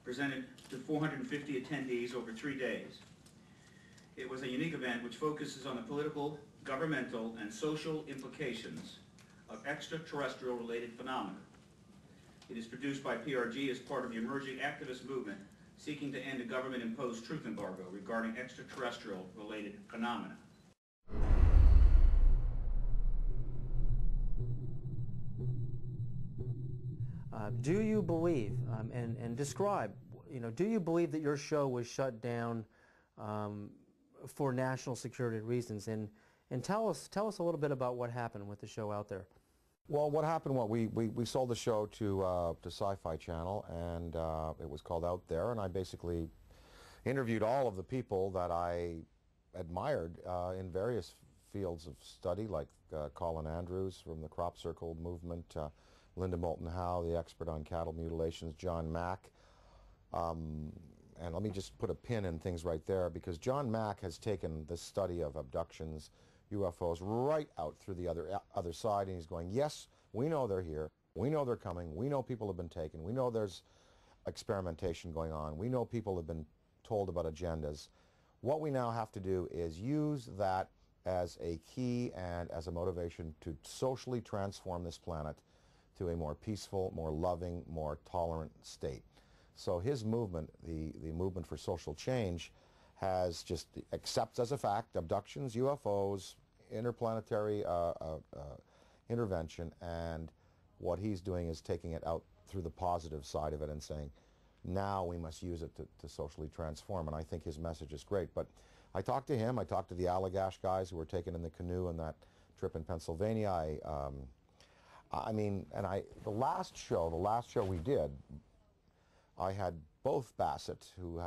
presented to 450 attendees over 3 days. It was a unique event which focuses on the political, governmental, and social implications of extraterrestrial-related phenomena. It is produced by PRG as part of the emerging activist movement seeking to end a government-imposed truth embargo regarding extraterrestrial-related phenomena. Do you believe, and describe, do you believe that your show was shut down for national security reasons? And tell us a little bit about what happened with the show out there. Well, what happened, we sold the show to Sci-Fi Channel, and it was called Out There, and I basically interviewed all of the people that I admired in various fields of study, like Colin Andrews from the Crop Circle movement, Linda Moulton Howe, the expert on cattle mutilations, John Mack. And let me just put a pin in things right there, because John Mack has taken the study of abductions, UFOs, right out through the other side, and he's going, yes, we know they're here, we know they're coming, we know people have been taken, we know there's experimentation going on, we know people have been told about agendas. What we now have to do is use that as a key and as a motivation to socially transform this planet to a more peaceful, more loving, more tolerant state. So his movement, the movement for social change, has just accepts as a fact abductions, UFOs, interplanetary intervention, and what he's doing is taking it out through the positive side of it and saying, now we must use it to socially transform, and I think his message is great. But I talked to him, I talked to the Allagash guys who were taken in the canoe on that trip in Pennsylvania. The last show we did, I had both Bassett, who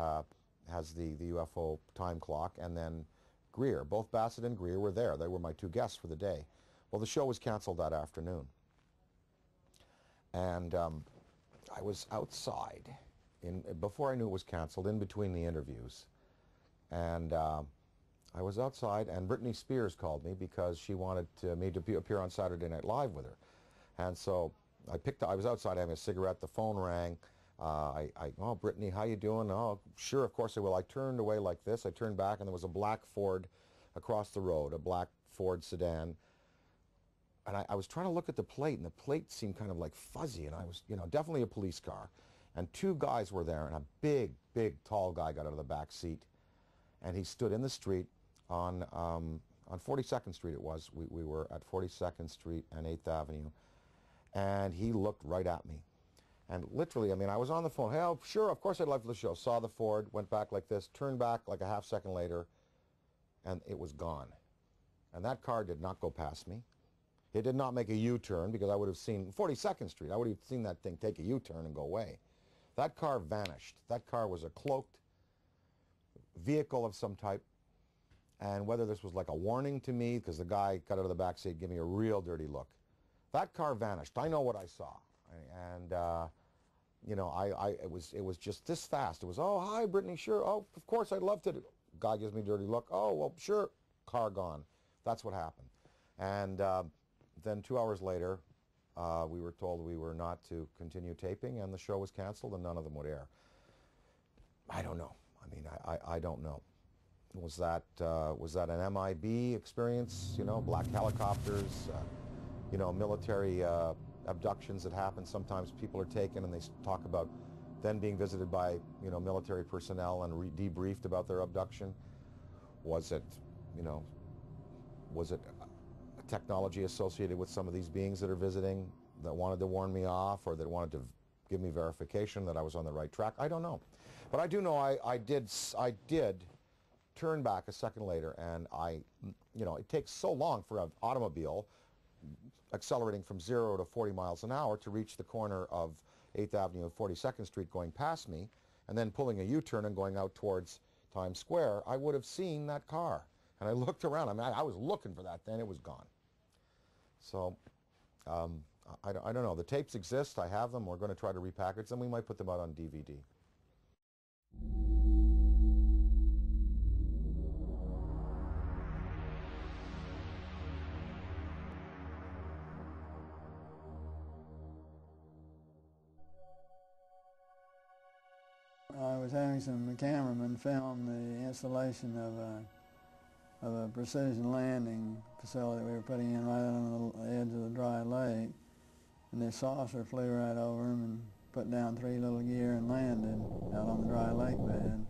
has the UFO time clock, and then Greer. Both Bassett and Greer were there. They were my two guests for the day. Well, the show was canceled that afternoon. And I was outside, before I knew it was canceled, in between the interviews. And I was outside, and Britney Spears called me because she wanted me to appear on Saturday Night Live with her. And so I was outside having a cigarette, the phone rang. Oh, Brittany, how you doing? Oh, sure, of course I will. I turned away like this. I turned back, and there was a black Ford across the road, a black Ford sedan. And I was trying to look at the plate, and the plate seemed kind of like fuzzy, and I was, definitely a police car. And two guys were there, and a big, big, tall guy got out of the back seat, and he stood in the street on 42nd Street it was. We were at 42nd Street and 8th Avenue, and he looked right at me. And literally, I was on the phone. Hey, oh, sure, of course I'd love the show. Saw the Ford, went back like this, turned back like a half second later, and it was gone. And that car did not go past me. It did not make a U-turn, because I would have seen 42nd Street. I would have seen that thing take a U-turn and go away. That car vanished. That car was a cloaked vehicle of some type. And whether this was like a warning to me, because the guy got out of the back seat, gave me a real dirty look. That car vanished. I know what I saw. And it was just this fast. It was, oh, hi, Brittany, sure. Oh, of course, I'd love to. Guy gives me a dirty look. Oh, well, sure. Car gone. That's what happened. And then 2 hours later, we were told we were not to continue taping, and the show was canceled, and none of them would air. I don't know. I don't know. Was that an MIB experience? Black helicopters, military abductions that happen. Sometimes people are taken and they talk about then being visited by military personnel and debriefed about their abduction. Was it a technology associated with some of these beings that are visiting that wanted to warn me off, or that wanted to give me verification that I was on the right track? I don't know, but I do know I did turn back a second later, and it takes so long for an automobile accelerating from 0 to 40 miles an hour to reach the corner of 8th Avenue and 42nd Street going past me, and then pulling a U-turn and going out towards Times Square. I would have seen that car. And I looked around. I was looking for that, then it was gone. So, I don't know. The tapes exist. I have them. We're going to try to repackage them. We might put them out on DVD. I was having some cameramen film the installation of a precision landing facility we were putting in right on the edge of the dry lake. And this saucer flew right over them and put down 3 little gear and landed out on the dry lake bed.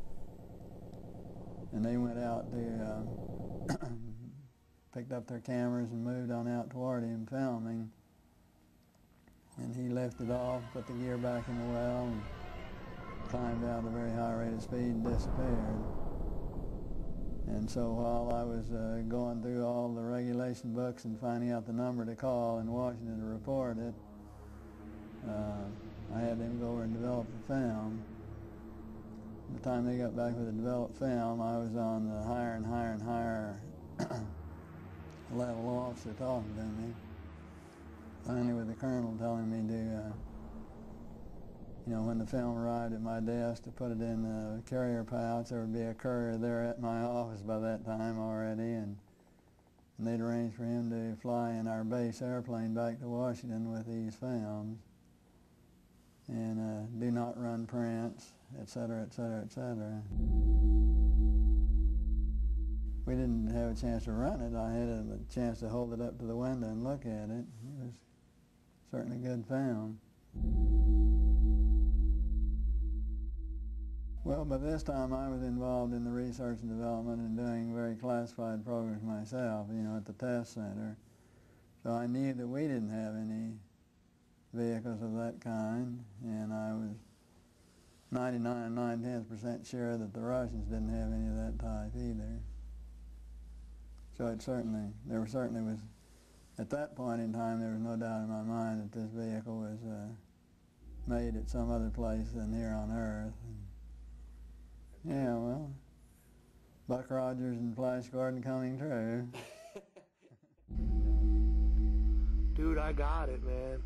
And they went out to, picked up their cameras and moved on out toward him filming. And he lifted off, put the gear back in the well, and climbed out at a very high rate of speed and disappeared. And so while I was going through all the regulation books and finding out the number to call in Washington to report it, I had them go over and develop the film. By the time they got back with the developed film, I was on the higher and higher and higher level officer talking to me. Finally with the colonel telling me to, when the film arrived at my desk, to put it in a carrier pouch. There would be a courier there at my office by that time already, and they'd arranged for him to fly in our base airplane back to Washington with these films, and do not run prints, etc., etc., etc. We didn't have a chance to run it. I had a chance to hold it up to the window and look at it. It was certainly a good film. Well, by this time I was involved in the research and development and doing very classified programs myself, at the test center. So I knew that we didn't have any vehicles of that kind, and I was 99 9/10% sure that the Russians didn't have any of that type either. So there certainly was, at that point in time, there was no doubt in my mind that this vehicle was made at some other place than here on Earth. And, yeah, well, Buck Rogers and Flash Gordon coming true. Dude, I got it, man.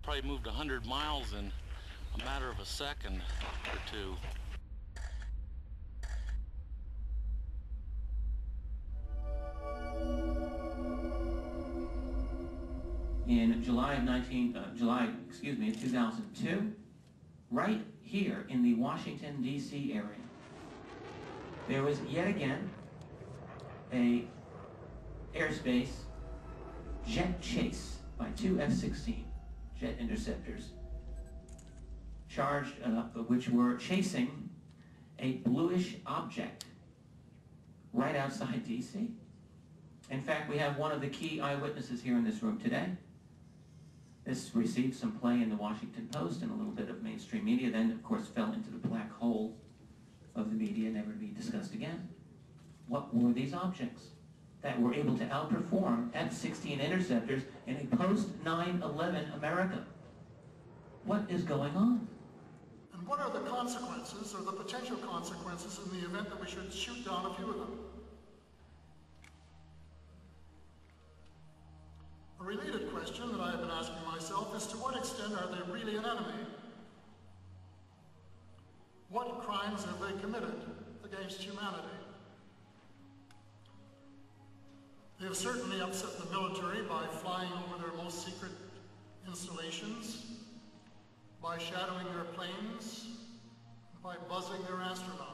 Probably moved 100 miles in a matter of a second or two. In July of 2002, right here in the Washington, D.C. area, there was yet again a airspace jet chase by 2 F-16 jet interceptors, which were chasing a bluish object right outside D.C. In fact, we have one of the key eyewitnesses here in this room today. This received some play in the Washington Post and a little bit of mainstream media, then of course fell into the black hole of the media, never to be discussed again. What were these objects that were able to outperform F-16 interceptors in a post-9/11 America? What is going on? And what are the consequences, or the potential consequences, in the event that we should shoot down a few of them? A related question that I have been asking myself is, to what extent are they really an enemy? What crimes have they committed against humanity? They have certainly upset the military by flying over their most secret installations, by shadowing their planes, by buzzing their astronauts.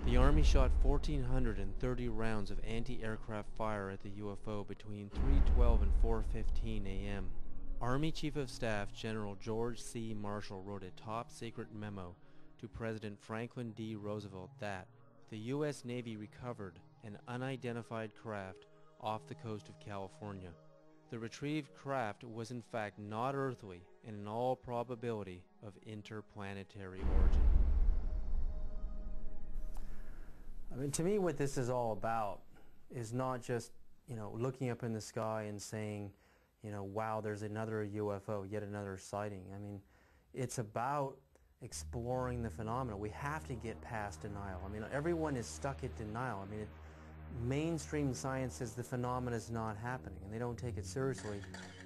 The Army shot 1,430 rounds of anti-aircraft fire at the UFO between 3:12 and 4:15 a.m. Army Chief of Staff General George C. Marshall wrote a top-secret memo to President Franklin D. Roosevelt that the U.S. Navy recovered an unidentified craft off the coast of California. The retrieved craft was in fact not earthly and in all probability of interplanetary origin. I mean, to me what this is all about is not just, looking up in the sky and saying, wow, there's another UFO, yet another sighting. I mean, it's about exploring the phenomena. We have to get past denial. I mean, everyone is stuck at denial. I mean, mainstream science says the phenomena is not happening, and they don't take it seriously,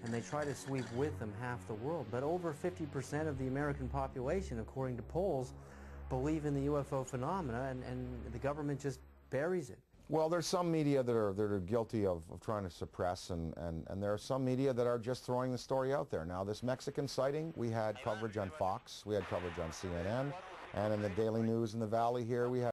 and they try to sweep with them half the world. But over 50% of the American population, according to polls, believe in the UFO phenomena, and the government just buries it. Well, there's some media that are guilty of trying to suppress, and there are some media that are just throwing the story out there. Now, this Mexican sighting, we had coverage on Fox, we had coverage on CNN, and in the Daily News in the Valley here, we had